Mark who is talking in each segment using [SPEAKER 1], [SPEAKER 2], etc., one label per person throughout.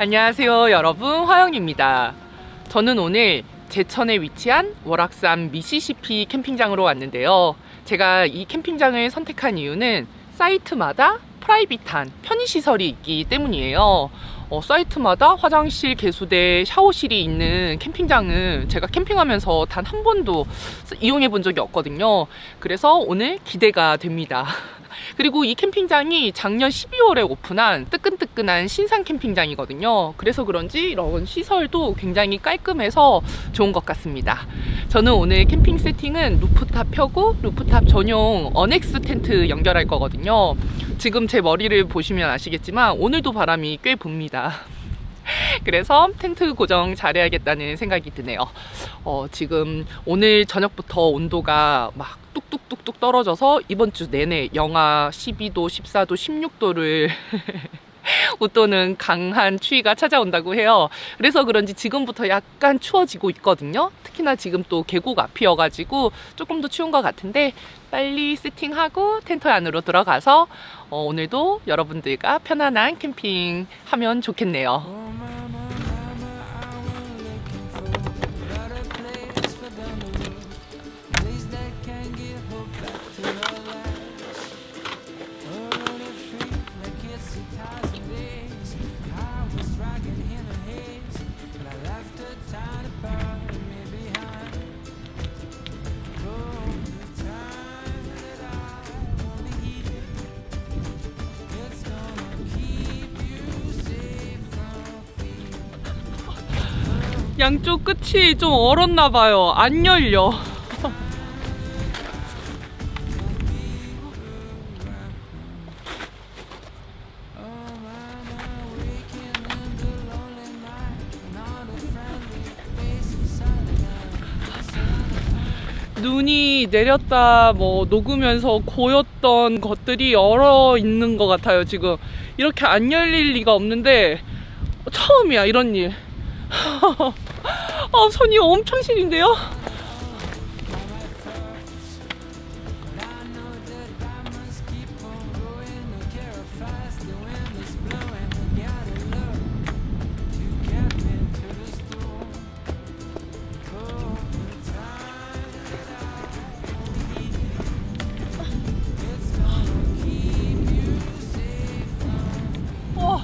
[SPEAKER 1] 안녕하세요 여러분, 화영입니다. 저는 오늘 제천에 위치한 월악산 미시시피 캠핑장으로 왔는데요. 제가 이 캠핑장을 선택한 이유는 사이트마다 프라이빗한 편의시설이 있기 때문이에요. 사이트마다 화장실, 개수대, 샤워실이 있는 캠핑장은 제가 캠핑하면서 단 한 번도 이용해 본 적이 없거든요. 그래서 오늘 기대가 됩니다. 그리고 이 캠핑장이 작년 12월에 오픈한 뜨끈뜨끈한 신상 캠핑장이거든요. 그래서 그런지 이런 시설도 굉장히 깔끔해서 좋은 것 같습니다. 저는 오늘 캠핑 세팅은 루프탑 펴고 루프탑 전용 어넥스 텐트 연결할 거거든요. 지금 제 머리를 보시면 아시겠지만 오늘도 바람이 꽤 붑니다. 그래서 텐트 고정 잘해야겠다는 생각이 드네요. 지금 오늘 저녁부터 온도가 막 뚝뚝뚝뚝 떨어져서 이번 주 내내 영하 12도, 14도, 16도를 웃도는 강한 추위가 찾아온다고 해요. 그래서 그런지 지금부터 약간 추워지고 있거든요. 특히나 지금 또 계곡 앞이어가지고 조금 더 추운 것 같은데 빨리 세팅하고 텐트 안으로 들어가서 오늘도 여러분들과 편안한 캠핑 하면 좋겠네요. 양쪽 끝이 좀 얼었나 봐요. 안 열려. 눈이 내렸다 녹으면서 고였던 것들이 얼어 있는 것 같아요. 지금 이렇게 안 열릴 리가 없는데 처음이야 이런 일. 손이 엄청 시린데요?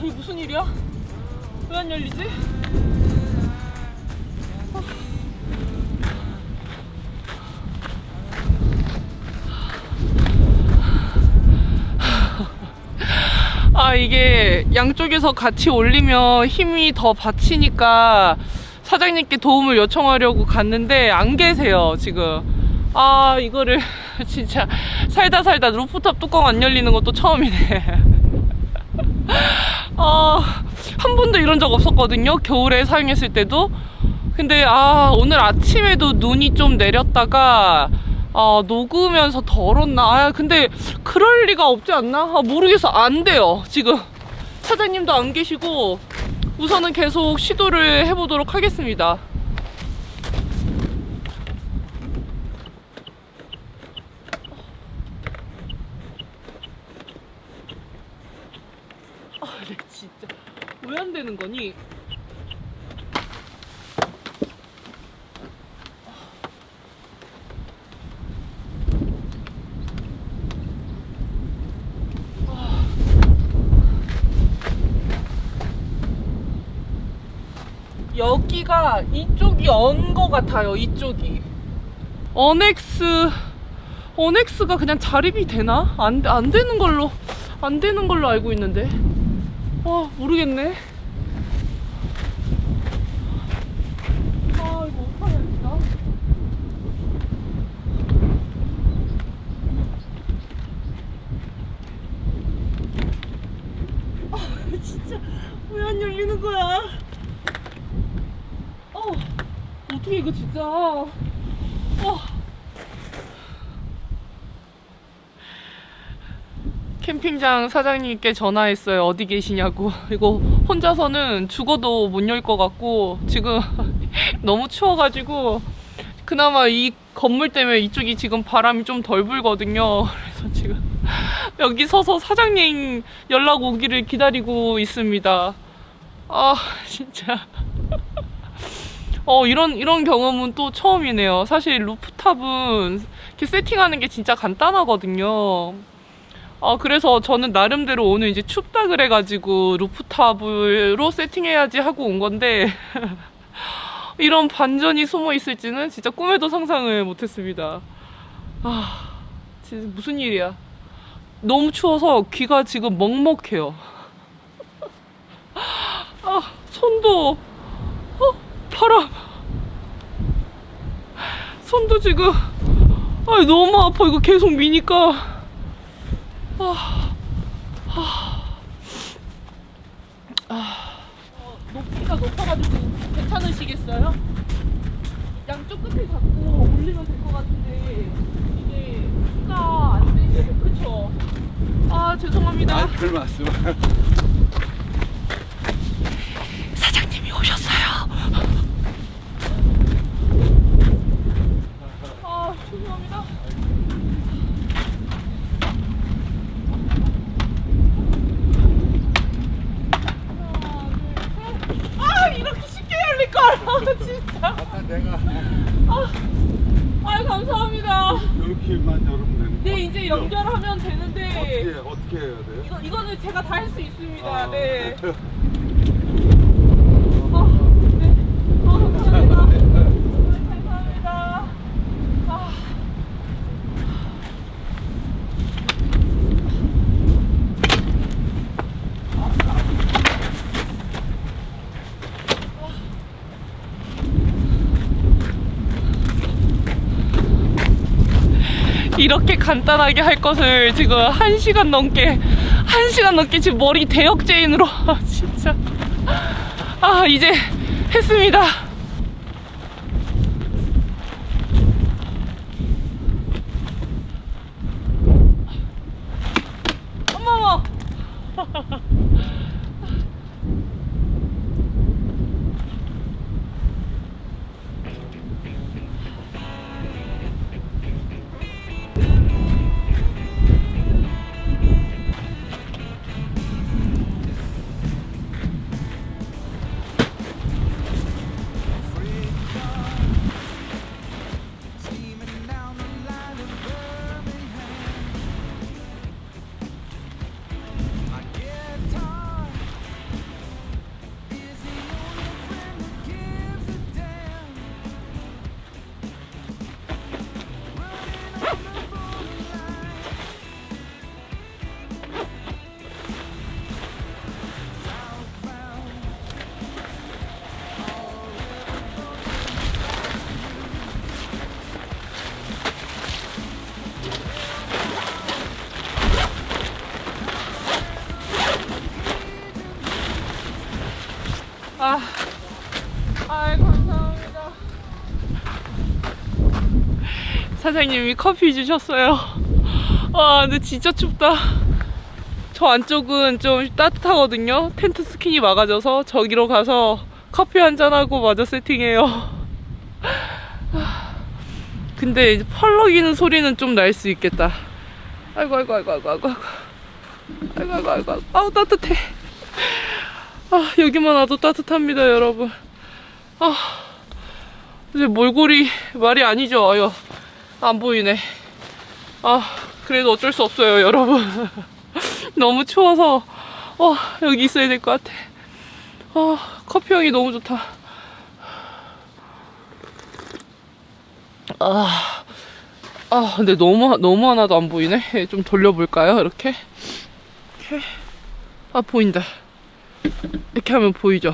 [SPEAKER 1] 이게 무슨 일이야? 왜 안 열리지? 이게 양쪽에서 같이 올리면 힘이 더 받치니까 사장님께 도움을 요청하려고 갔는데 안 계세요 지금. 이거를 진짜 살다 루프탑 뚜껑 안 열리는 것도 처음이네. 한 번도 이런 적 없었거든요, 겨울에 사용했을 때도. 근데 오늘 아침에도 눈이 좀 내렸다가 녹으면서 덜었나? 근데 그럴 리가 없지 않나? 모르겠어. 안 돼요 지금. 사장님도 안 계시고 우선은 계속 시도를 해보도록 하겠습니다. 진짜 왜 안 되는 거니? 여기가 이쪽이 언 거 같아요. 이쪽이 어넥스가 그냥 자립이 되나? 안 되는 걸로 알고 있는데 모르겠네. 이거 어떡하냐 진짜. 진짜 왜 안 열리는 거야? 어떻게 이거 진짜. 캠핑장 사장님께 전화했어요. 어디 계시냐고. 이거 혼자서는 죽어도 못 열 것 같고 지금 너무 추워가지고 그나마 이 건물 때문에 이쪽이 지금 바람이 좀 덜 불거든요. 그래서 지금 여기 서서 사장님 연락 오기를 기다리고 있습니다. 아, 진짜. 이런 경험은 또 처음이네요. 사실 루프탑은 이렇게 세팅하는 게 진짜 간단하거든요. 그래서 저는 나름대로 오늘 이제 춥다 그래가지고 루프탑으로 세팅해야지 하고 온 건데, 이런 반전이 숨어 있을지는 진짜 꿈에도 상상을 못했습니다. 진짜 무슨 일이야. 너무 추워서 귀가 지금 먹먹해요. 손도, 바람. 손도 지금, 너무 아파. 이거 계속 미니까. 높이가 높아가지고 괜찮으시겠어요? 양쪽 끝을 잡고 올리면 될 것 같은데 이게 키가 안 되시죠? 그쵸? 죄송합니다.
[SPEAKER 2] 별 말씀.
[SPEAKER 1] 사장님이 오셨어요. 죄송합니다. 이렇게 쉽게 열릴 걸. 진짜.
[SPEAKER 2] 아까 내가
[SPEAKER 1] 감사합니다.
[SPEAKER 2] 이렇게만 열으면 되는
[SPEAKER 1] 네, 이제 연결하면 되는데
[SPEAKER 2] 어떻게 해야 돼요?
[SPEAKER 1] 이거는 제가 다 할 수 있습니다. 네.
[SPEAKER 2] 네.
[SPEAKER 1] 네. 감사합니다. 감사합니다. 이렇게 간단하게 할 것을 지금 1시간 넘게 지금 머리 대역죄인으로 진짜 이제 했습니다. 어머머. 감사합니다. 사장님이 커피 주셨어요. 근데 진짜 춥다. 저 안쪽은 좀 따뜻하거든요. 텐트 스킨이 막아져서 저기로 가서 커피 한잔하고 마저 세팅해요. 근데 이제 펄럭이는 소리는 좀 날 수 있겠다. 아이고. 따뜻해. 여기만 와도 따뜻합니다, 여러분. 이제 몰골이 말이 아니죠. 아유, 안 보이네. 그래도 어쩔 수 없어요, 여러분. 너무 추워서 여기 있어야 될 것 같아. 커피 향이 너무 좋다. 근데 너무 하나도 안 보이네. 좀 돌려볼까요? 이렇게. 보인다. 이렇게 하면 보이죠?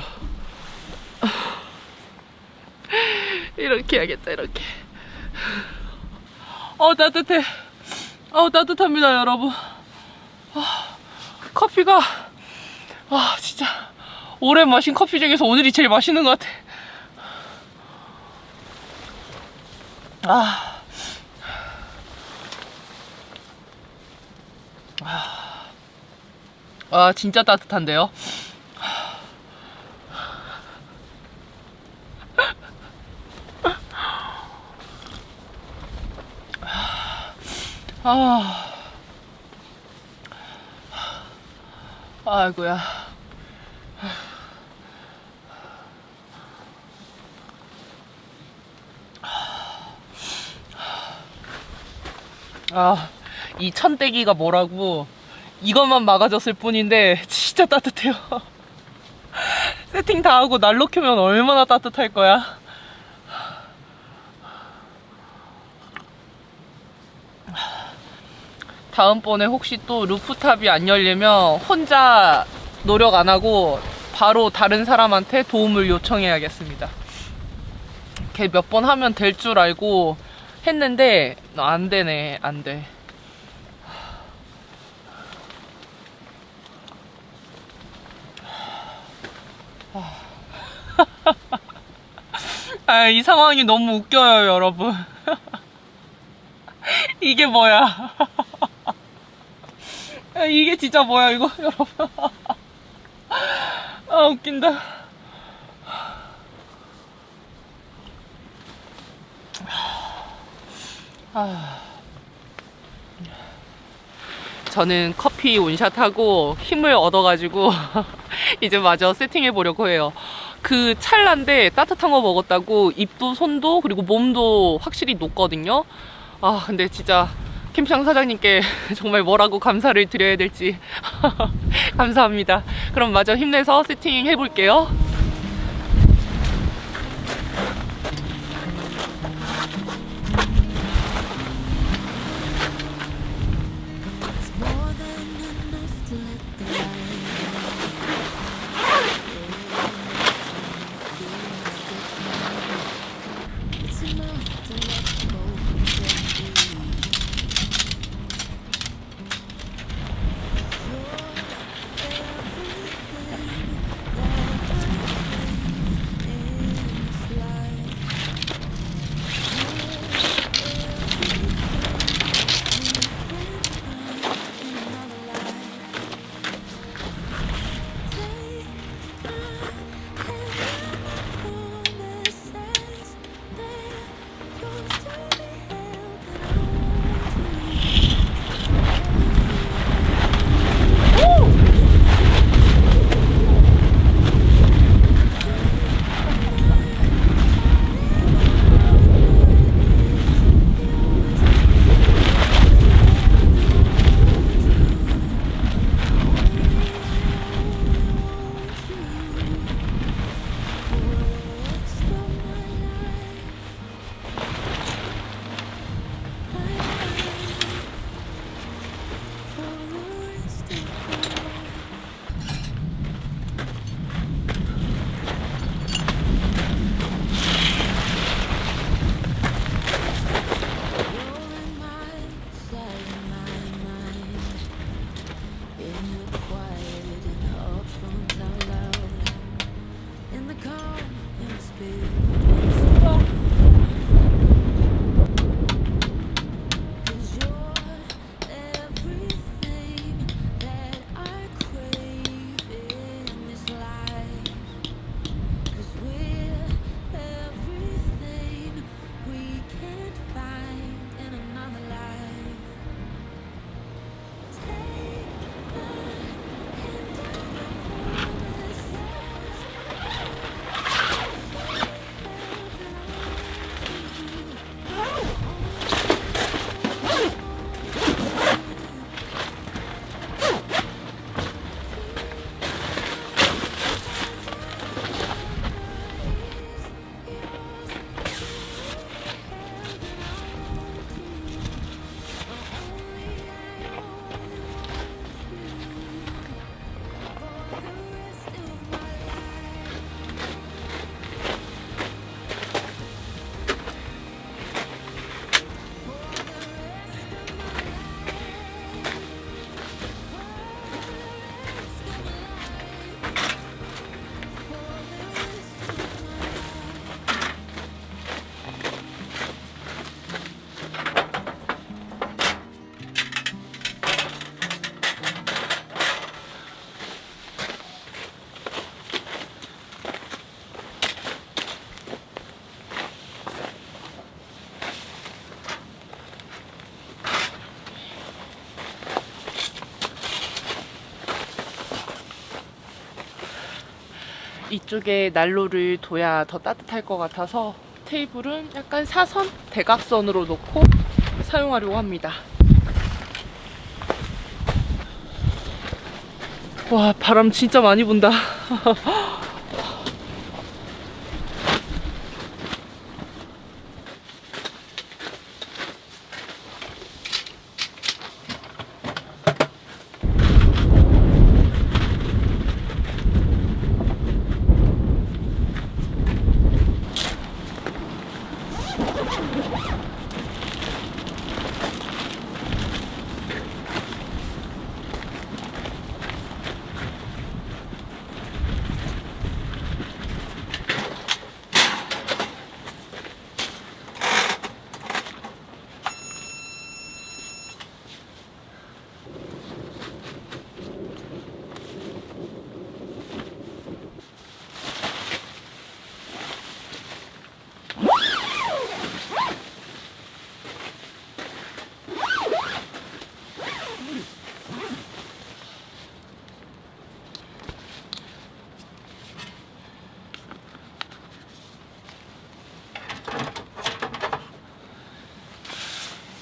[SPEAKER 1] 이렇게 해야겠다. 이렇게. 따뜻해. 따뜻합니다, 여러분. 커피가 진짜 오래 마신 커피 중에서 오늘이 제일 맛있는 것 같아. 진짜 따뜻한데요? 아이고야. 아, 이 천대기가 뭐라고 이것만 막아줬을 뿐인데 진짜 따뜻해요. 세팅 다 하고 난로 켜면 얼마나 따뜻할 거야. 다음번에 혹시 또 루프탑이 안 열리면 혼자 노력 안 하고 바로 다른 사람한테 도움을 요청해야겠습니다. 걔 몇 번 하면 될 줄 알고 했는데 안 되네, 안 돼. 아, 이 상황이 너무 웃겨요, 여러분. 이게 뭐야? 아, 이게 진짜 뭐야, 이거, 여러분. 아, 웃긴다. 저는 커피 온샷하고 힘을 얻어가지고 이제 마저 세팅해 보려고 해요. 그 찰나인데 따뜻한 거 먹었다고 입도 손도 그리고 몸도 확실히 녹거든요. 아, 근데 진짜 캠핑장 사장님께 정말 뭐라고 감사를 드려야 될지. 감사합니다. 그럼 마저 힘내서 세팅 해볼게요. 이쪽에 난로를 둬야 더 따뜻할 것 같아서 테이블은 약간 사선, 대각선으로 놓고 사용하려고 합니다. 와, 바람 진짜 많이 분다.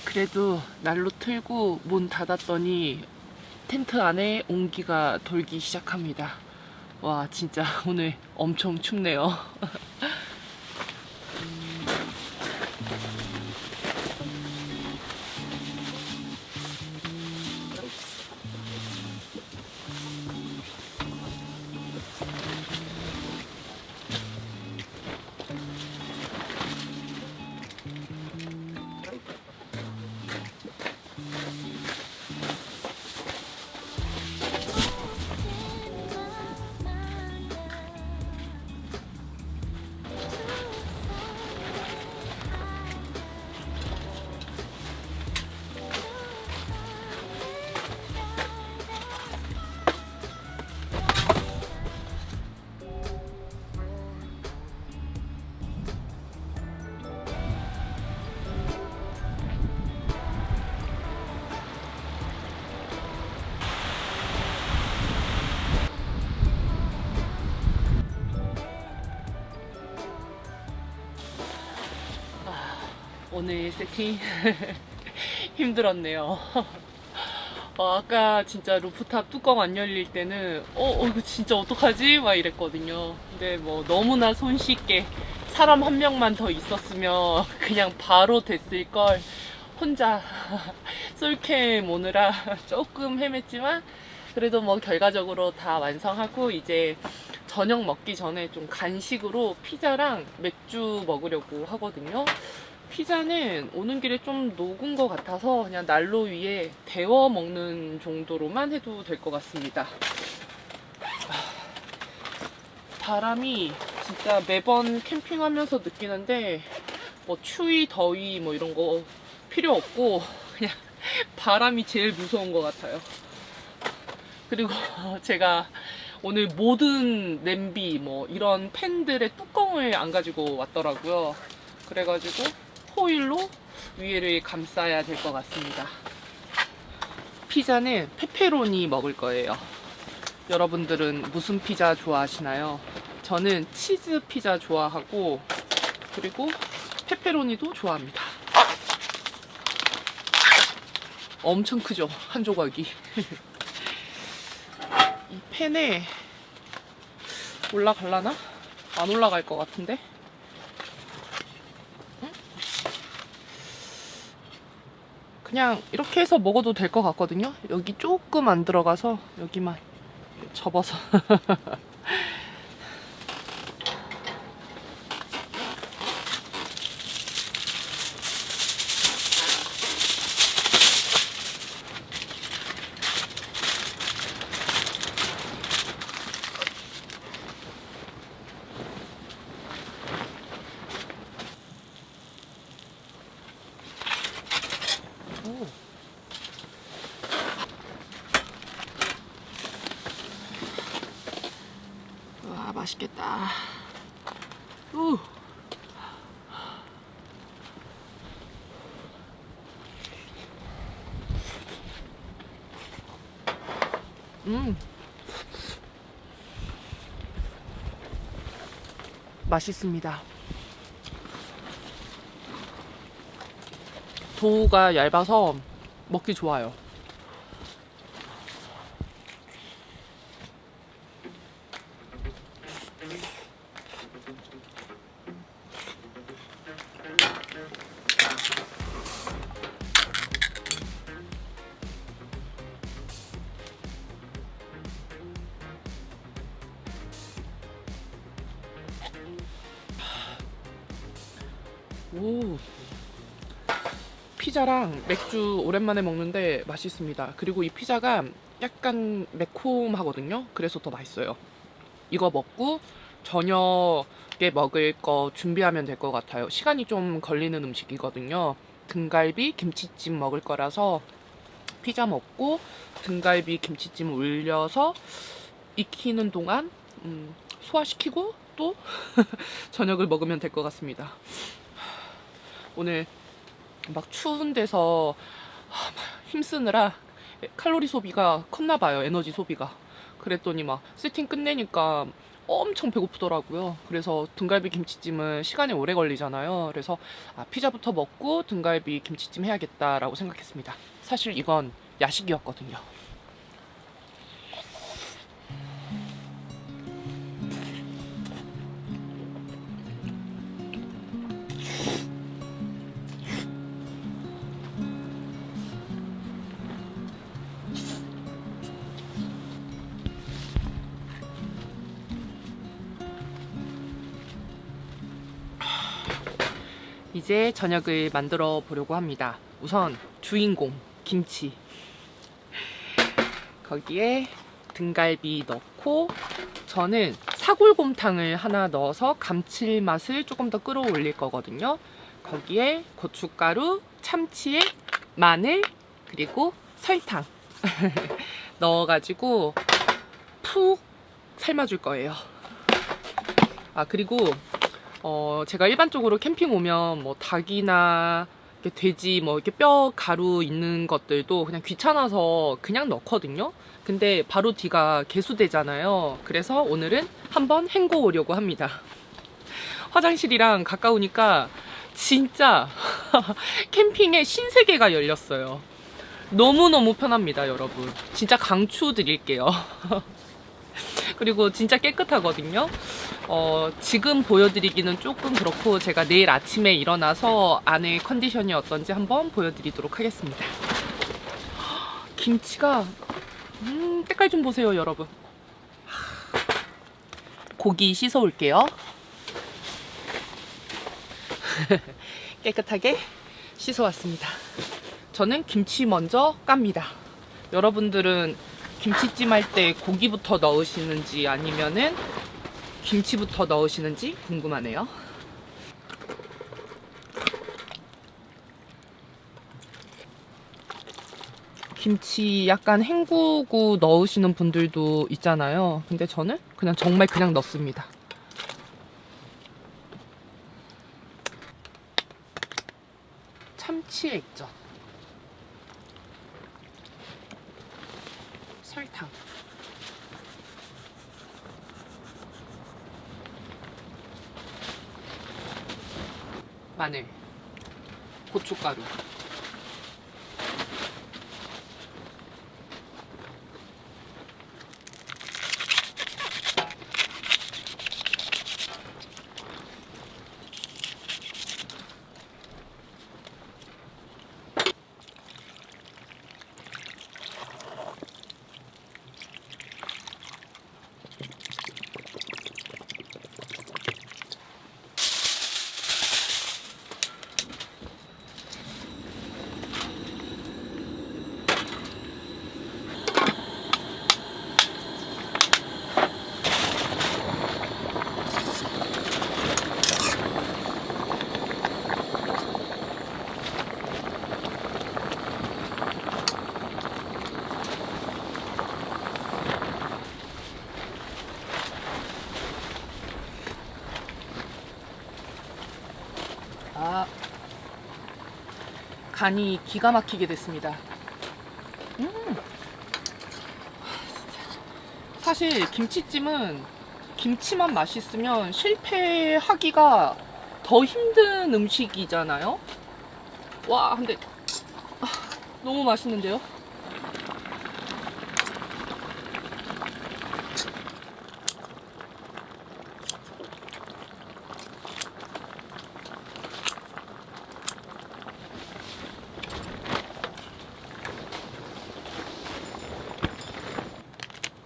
[SPEAKER 1] 그래도 난로 틀고 문 닫았더니 텐트 안에 온기가 돌기 시작합니다. 와, 진짜 오늘 엄청 춥네요. 오늘 세팅 힘들었네요. 아까 진짜 루프탑 뚜껑 안 열릴 때는 이거 진짜 어떡하지? 막 이랬거든요. 근데 뭐 너무나 손쉽게 사람 한 명만 더 있었으면 그냥 바로 됐을 걸. 혼자 솔캠 오느라 조금 헤맸지만 그래도 뭐 결과적으로 다 완성하고 이제 저녁 먹기 전에 좀 간식으로 피자랑 맥주 먹으려고 하거든요. 피자는 오는 길에 좀 녹은 것 같아서 그냥 난로 위에 데워 먹는 정도로만 해도 될 것 같습니다. 바람이 진짜 매번 캠핑하면서 느끼는데 뭐 추위, 더위 뭐 이런 거 필요 없고 그냥 바람이 제일 무서운 것 같아요. 그리고 제가 오늘 모든 냄비 뭐 이런 팬들의 뚜껑을 안 가지고 왔더라고요. 그래가지고 호일로 위에를 감싸야 될 것 같습니다. 피자는 페페로니 먹을 거예요. 여러분들은 무슨 피자 좋아하시나요? 저는 치즈 피자 좋아하고 그리고 페페로니도 좋아합니다. 엄청 크죠? 한 조각이. 이 팬에 올라갈라나? 안 올라갈 것 같은데? 그냥 이렇게 해서 먹어도 될 것 같거든요. 여기 조금 안 들어가서 여기만 접어서. 오. 와, 맛있겠다. 우. 맛있습니다. 도우가 얇아서 먹기 좋아요. 오, 피자랑 맥주 오랜만에 먹는데 맛있습니다. 그리고 이 피자가 약간 매콤하거든요. 그래서 더 맛있어요. 이거 먹고 저녁에 먹을 거 준비하면 될 것 같아요. 시간이 좀 걸리는 음식이거든요. 등갈비 김치찜 먹을 거라서 피자 먹고 등갈비 김치찜 올려서 익히는 동안 소화시키고 또 저녁을 먹으면 될 것 같습니다. 오늘 막 추운 데서 힘쓰느라 칼로리 소비가 컸나 봐요. 에너지 소비가. 그랬더니 막 세팅 끝내니까 엄청 배고프더라고요. 그래서 등갈비 김치찜은 시간이 오래 걸리잖아요. 그래서 피자부터 먹고 등갈비 김치찜 해야겠다라고 생각했습니다. 사실 이건 야식이었거든요. 이제 저녁을 만들어 보려고 합니다. 우선 주인공 김치, 거기에 등갈비 넣고, 저는 사골곰탕을 하나 넣어서 감칠맛을 조금 더 끌어올릴 거거든요. 거기에 고춧가루, 참치액, 마늘, 그리고 설탕 넣어가지고 푹 삶아줄 거예요. 그리고 제가 일반적으로 캠핑 오면 뭐 닭이나 이렇게 돼지 뭐 이렇게 뼈 가루 있는 것들도 그냥 귀찮아서 그냥 넣거든요. 근데 바로 뒤가 개수되잖아요. 그래서 오늘은 한번 헹궈 오려고 합니다. 화장실이랑 가까우니까 진짜 캠핑의 신세계가 열렸어요. 너무너무 편합니다, 여러분. 진짜 강추 드릴게요. 그리고 진짜 깨끗하거든요. 지금 보여드리기는 조금 그렇고 제가 내일 아침에 일어나서 안의 컨디션이 어떤지 한번 보여드리도록 하겠습니다. 김치가 색깔 좀 보세요, 여러분. 고기 씻어 올게요. 깨끗하게 씻어 왔습니다. 저는 김치 먼저 깝니다. 여러분들은 김치찜 할 때 고기부터 넣으시는지 아니면은 김치부터 넣으시는지 궁금하네요. 김치 약간 헹구고 넣으시는 분들도 있잖아요. 근데 저는 그냥 정말 그냥 넣습니다. 참치 액젓, 설탕, 마늘, 고춧가루, 간이 기가 막히게 됐습니다. 사실 김치찜은 김치만 맛있으면 실패하기가 더 힘든 음식이잖아요. 와, 근데 너무 맛있는데요?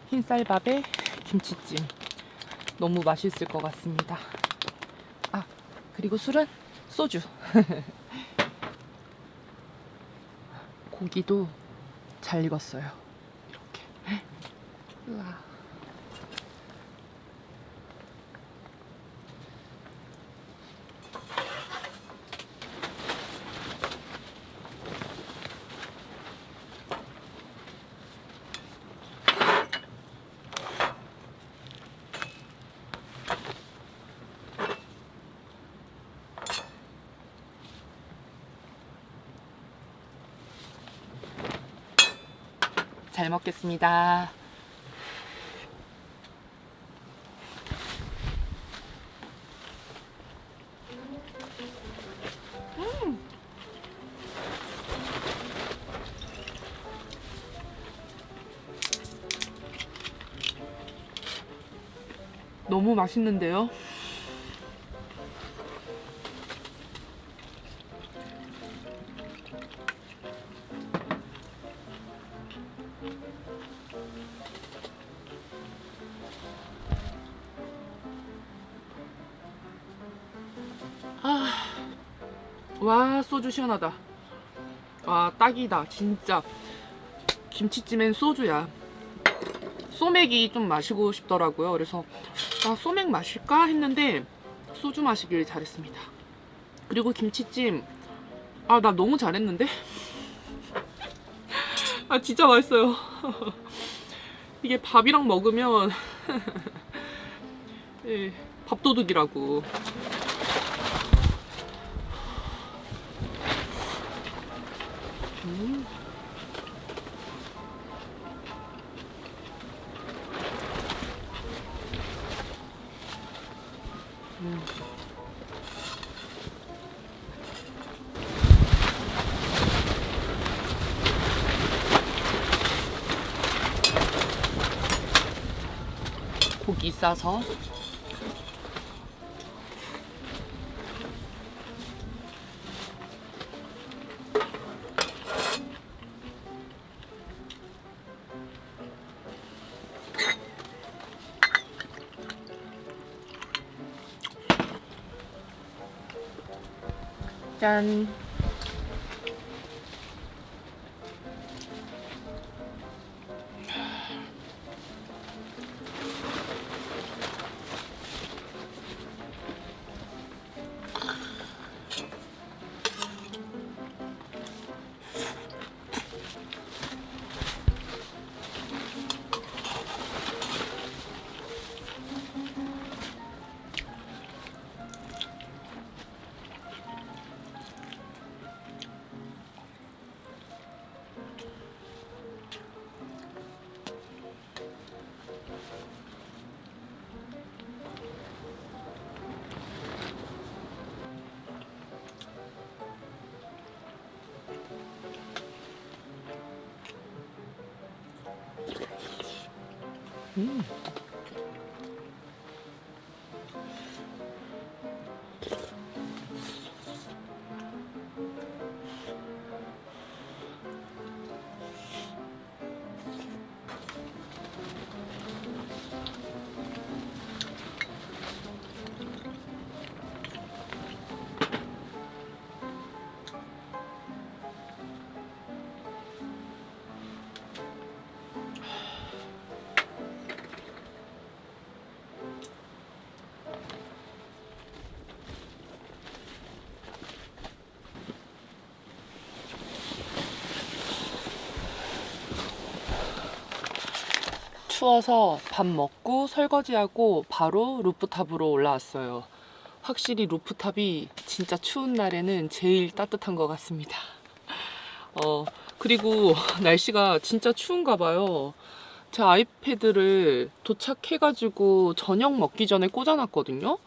[SPEAKER 1] 흰쌀밥에 김치찜 너무 맛있을 것 같습니다. 그리고 술은 소주. 고기도 잘 익었어요. 이렇게. 우와. 잘 먹겠습니다. 너무 맛있는데요? 와, 소주 시원하다. 와, 딱이다. 진짜 김치찜엔 소주야. 소맥이 좀 마시고 싶더라고요. 그래서 소맥 마실까 했는데 소주 마시길 잘했습니다. 그리고 김치찜 나 너무 잘했는데? 진짜 맛있어요. 이게 밥이랑 먹으면 예, 밥도둑이라고. 고기 싸서 짠. 추워서 밥 먹고 설거지하고 바로 루프탑으로 올라왔어요. 확실히 루프탑이 진짜 추운 날에는 제일 따뜻한 것 같습니다. 그리고 날씨가 진짜 추운가 봐요. 제 아이패드를 도착해가지고 저녁 먹기 전에 꽂아놨거든요.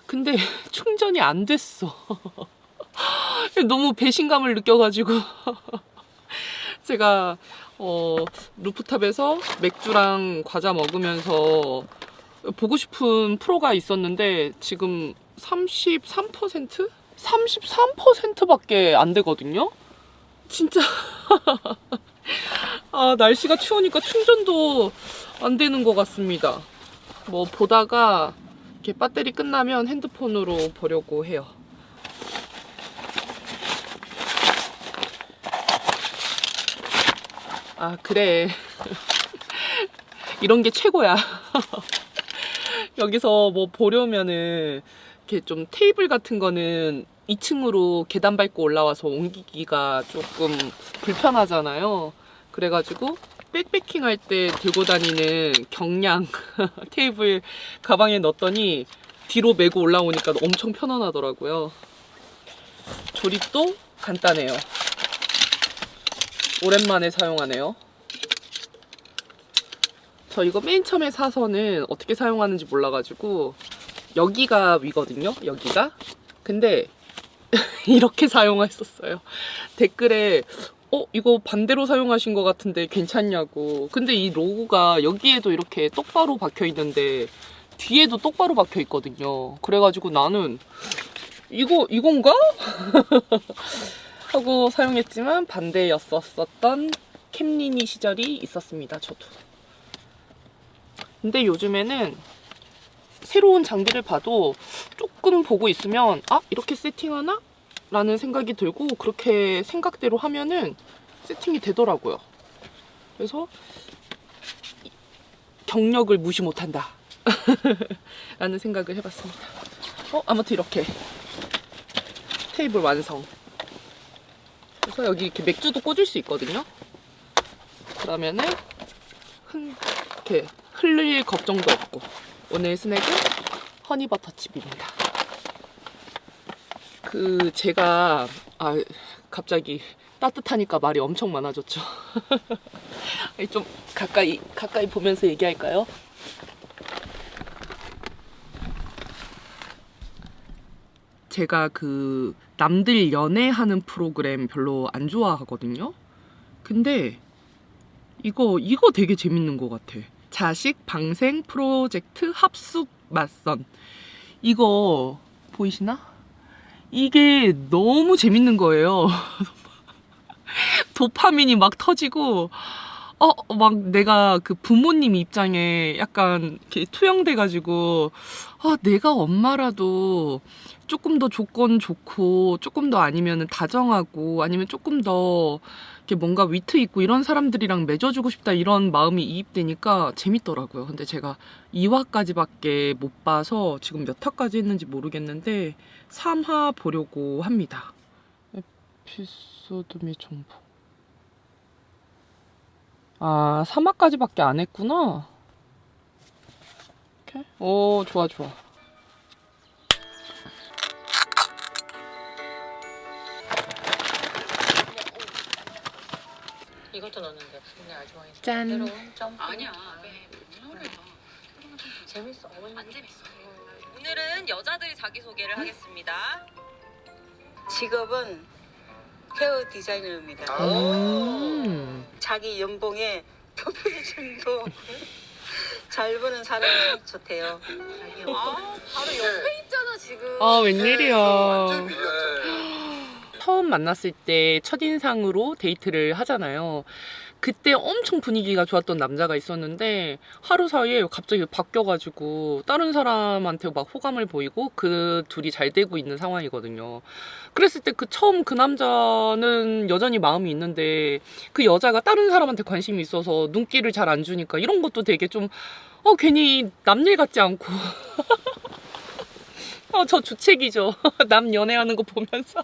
[SPEAKER 1] 근데 충전이 안 됐어. 너무 배신감을 느껴가지고 제가 루프탑에서 맥주랑 과자 먹으면서 보고 싶은 프로가 있었는데 지금 33%? 33%밖에 안 되거든요? 진짜 날씨가 추우니까 충전도 안 되는 것 같습니다. 뭐 보다가 이렇게 배터리 끝나면 핸드폰으로 보려고 해요. 아, 그래. 이런 게 최고야. 여기서 뭐 보려면은 이렇게 좀 테이블 같은 거는 2층으로 계단 밟고 올라와서 옮기기가 조금 불편하잖아요. 그래가지고 백패킹 할 때 들고 다니는 경량 테이블 가방에 넣었더니 뒤로 메고 올라오니까 엄청 편안하더라고요. 조립도 간단해요. 오랜만에 사용하네요. 저 이거 맨 처음에 사서는 어떻게 사용하는지 몰라가지고 여기가 위거든요. 여기가. 근데 이렇게 사용했었어요. 댓글에 이거 반대로 사용하신 것 같은데 괜찮냐고. 근데 이 로고가 여기에도 이렇게 똑바로 박혀 있는데 뒤에도 똑바로 박혀 있거든요. 그래가지고 나는 이건가? 하고 사용했지만 반대였었던 캠리니 시절이 있었습니다. 저도. 근데 요즘에는 새로운 장비를 봐도 조금 보고 있으면 이렇게 세팅하나? 라는 생각이 들고 그렇게 생각대로 하면은 세팅이 되더라고요. 그래서 경력을 무시 못한다 라는 생각을 해봤습니다. 아무튼 이렇게 테이블 완성. 그래서 여기 이렇게 맥주도 꽂을 수 있거든요. 그러면은 이렇게 흘릴 걱정도 없고. 오늘 스낵은 허니버터칩입니다. 제가 갑자기 따뜻하니까 말이 엄청 많아졌죠. 좀 가까이 보면서 얘기할까요? 제가 남들 연애하는 프로그램 별로 안 좋아하거든요. 근데 이거 되게 재밌는 것 같아. 자식 방생 프로젝트 합숙 맞선. 이거 보이시나? 이게 너무 재밌는 거예요. 도파민이 막 터지고, 막 내가 부모님 입장에 약간 이렇게 투영돼가지고, 내가 엄마라도 조금 더 조건 좋고, 조금 더 아니면 다정하고, 아니면 조금 더 이렇게 뭔가 위트 있고 이런 사람들이랑 맺어주고 싶다 이런 마음이 이입되니까 재밌더라고요. 근데 제가 2화까지밖에 못 봐서 지금 몇 화까지 했는지 모르겠는데 3화 보려고 합니다. 에피소드 및 정보. 3화까지밖에 안 했구나. 이렇게? 오, 좋아.
[SPEAKER 3] 이것도 넣었는데 내가 좋아해.
[SPEAKER 1] 짠.
[SPEAKER 3] 새로운 점. 아니야. 재밌어. 안 재밌어. 오늘은 여자들 자기소개를 하겠습니다.
[SPEAKER 4] 직업은 헤어 디자이너입니다. 자기 연봉에 표피증도 잘 버는 사람이 좋대요.
[SPEAKER 3] 바로 옆에 있잖아 지금.
[SPEAKER 1] 웬일이야. 처음 만났을 때 첫인상으로 데이트를 하잖아요. 그때 엄청 분위기가 좋았던 남자가 있었는데 하루 사이에 갑자기 바뀌어가지고 다른 사람한테 막 호감을 보이고 그 둘이 잘 되고 있는 상황이거든요. 그랬을 때 처음 그 남자는 여전히 마음이 있는데 그 여자가 다른 사람한테 관심이 있어서 눈길을 잘 안 주니까 이런 것도 되게 좀 괜히 남일 같지 않고 저 주책이죠. 남 연애하는 거 보면서.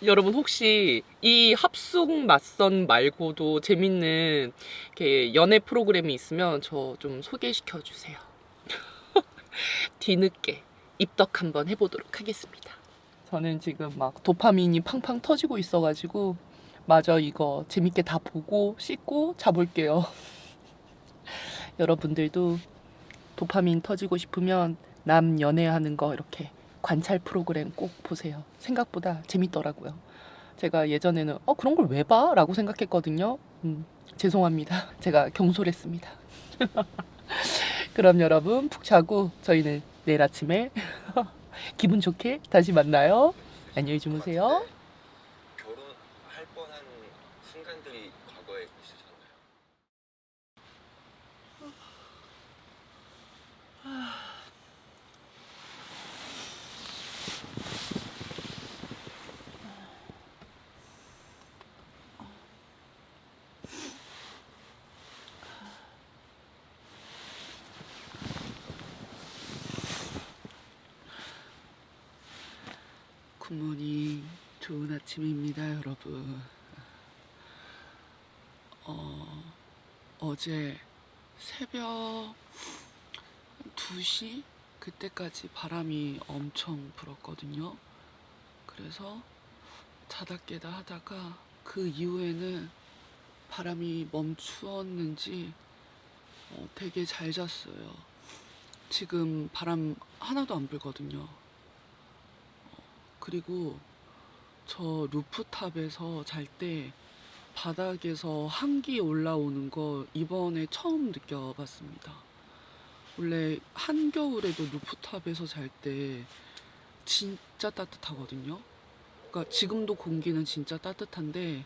[SPEAKER 1] 여러분 혹시 이 합숙 맞선 말고도 재밌는 이렇게 연애 프로그램이 있으면 저 좀 소개시켜 주세요. 뒤늦게 입덕 한번 해보도록 하겠습니다. 저는 지금 막 도파민이 팡팡 터지고 있어가지고 마저 이거 재밌게 다 보고 씻고 자볼게요. 여러분들도 도파민 터지고 싶으면 남 연애하는 거 이렇게 관찰 프로그램 꼭 보세요. 생각보다 재밌더라고요. 제가 예전에는 그런 걸 왜 봐? 라고 생각했거든요. 죄송합니다. 제가 경솔했습니다. 그럼 여러분 푹 자고 저희는 내일 아침에 기분 좋게 다시 만나요. 안녕히 주무세요.
[SPEAKER 5] 결혼할 뻔한 순간들이 과거에 있으셨나요?
[SPEAKER 1] 굿모닝, 좋은 아침입니다, 여러분. 어제 새벽 2시? 그때까지 바람이 엄청 불었거든요. 그래서 자다 깨다 하다가 그 이후에는 바람이 멈추었는지 되게 잘 잤어요. 지금 바람 하나도 안 불거든요. 그리고 저 루프탑에서 잘 때 바닥에서 한기 올라오는 거 이번에 처음 느껴봤습니다. 원래 한겨울에도 루프탑에서 잘 때 진짜 따뜻하거든요. 그러니까 지금도 공기는 진짜 따뜻한데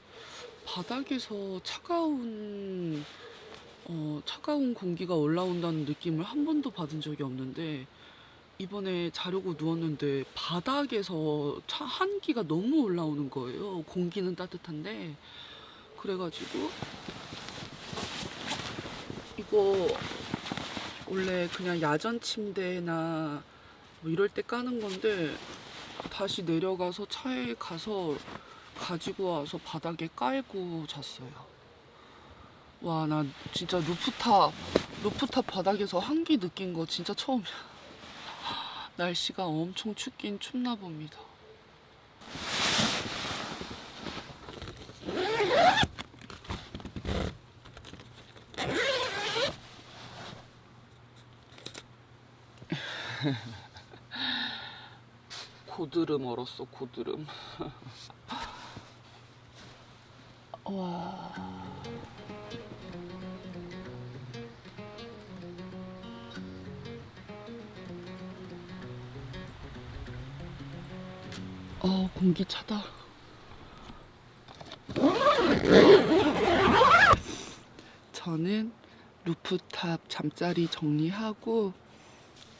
[SPEAKER 1] 바닥에서 차가운 공기가 올라온다는 느낌을 한 번도 받은 적이 없는데 이번에 자려고 누웠는데 바닥에서 한기가 너무 올라오는 거예요. 공기는 따뜻한데. 그래가지고 이거 원래 그냥 야전 침대나 뭐 이럴 때 까는 건데 다시 내려가서 차에 가서 가지고 와서 바닥에 깔고 잤어요. 와, 나 진짜 루프탑 바닥에서 한기 느낀 거 진짜 처음이야. 날씨가 엄청 춥긴 춥나 봅니다. 고드름 얼었어, 고드름. 와. 공기 차다. 저는 루프탑 잠자리 정리하고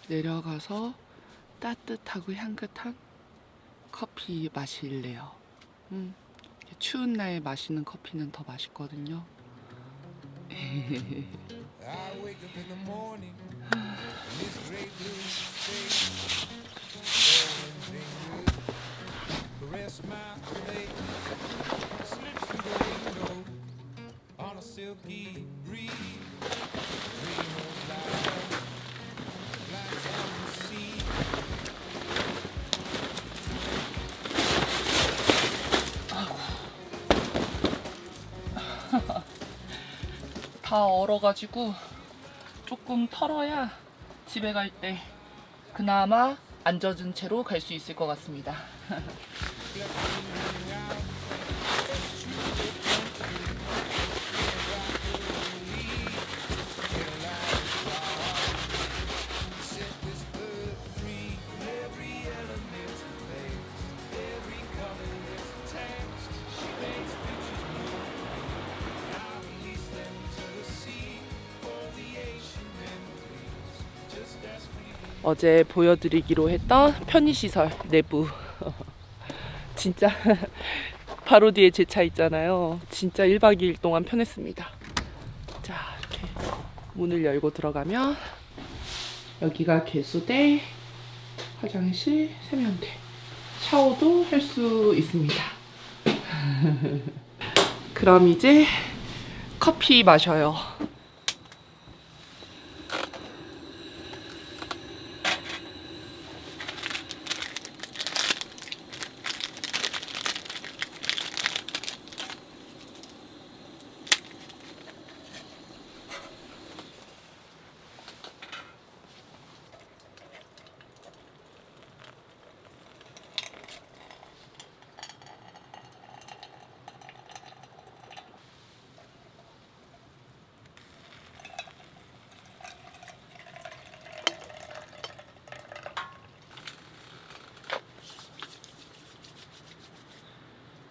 [SPEAKER 1] 내려가서 따뜻하고 향긋한 커피 마실래요. 추운 날에 마시는 커피는 더 맛있거든요. 다 얼어가지고 조금 털어야 집에 갈 때 그나마 안 젖은 채로 갈 수 있을 것 같습니다. 어제 보여드리기로 했던 편의시설 내부 진짜 바로 뒤에 제 차 있잖아요. 진짜 1박 2일 동안 편했습니다. 자, 이렇게 문을 열고 들어가면 여기가 개수대, 화장실, 세면대, 샤워도 할 수 있습니다. 그럼 이제 커피 마셔요.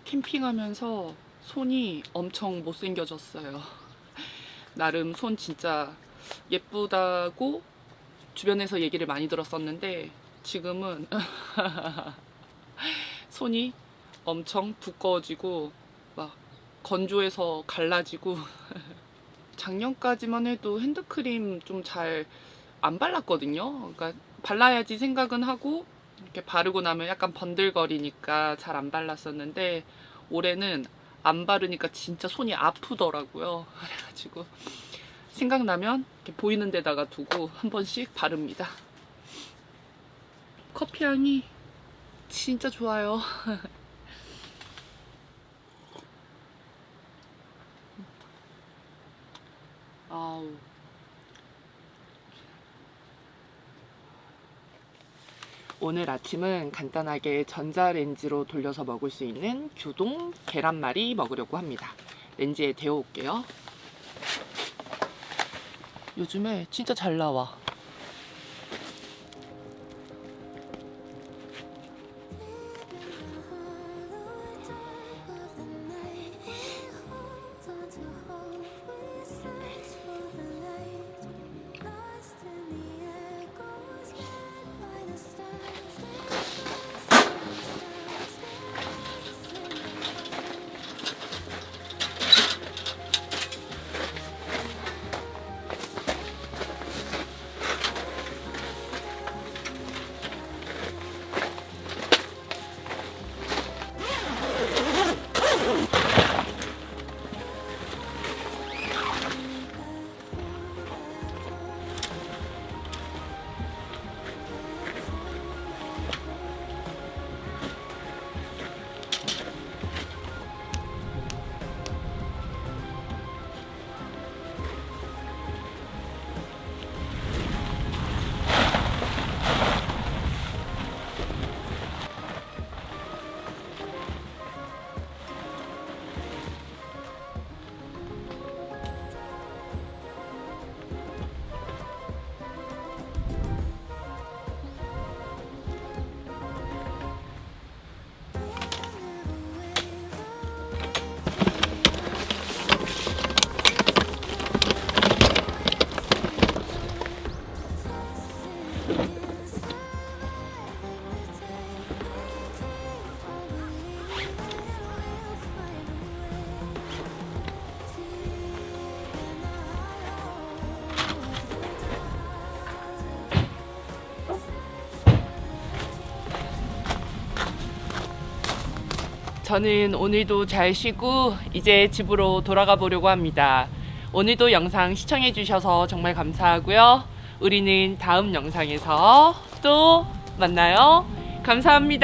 [SPEAKER 1] 캠핑하면서 손이 엄청 못생겨졌어요. 나름 손 진짜 예쁘다고 주변에서 얘기를 많이 들었었는데 지금은 손이 엄청 두꺼워지고 막 건조해서 갈라지고 작년까지만 해도 핸드크림 좀 잘 안 발랐거든요. 그러니까 발라야지 생각은 하고 이렇게 바르고 나면 약간 번들거리니까 잘 안 발랐었는데 올해는 안 바르니까 진짜 손이 아프더라고요. 그래가지고 생각나면 이렇게 보이는 데다가 두고 한 번씩 바릅니다. 커피 향이 진짜 좋아요. 아우. 오늘 아침은 간단하게 전자레인지로 돌려서 먹을 수 있는 규동 계란말이 먹으려고 합니다. 렌지에 데워올게요. 요즘에 진짜 잘 나와. 저는 오늘도 잘 쉬고 이제 집으로 돌아가 보려고 합니다. 오늘도 영상 시청해 주셔서 정말 감사하고요. 우리는 다음 영상에서 또 만나요. 감사합니다.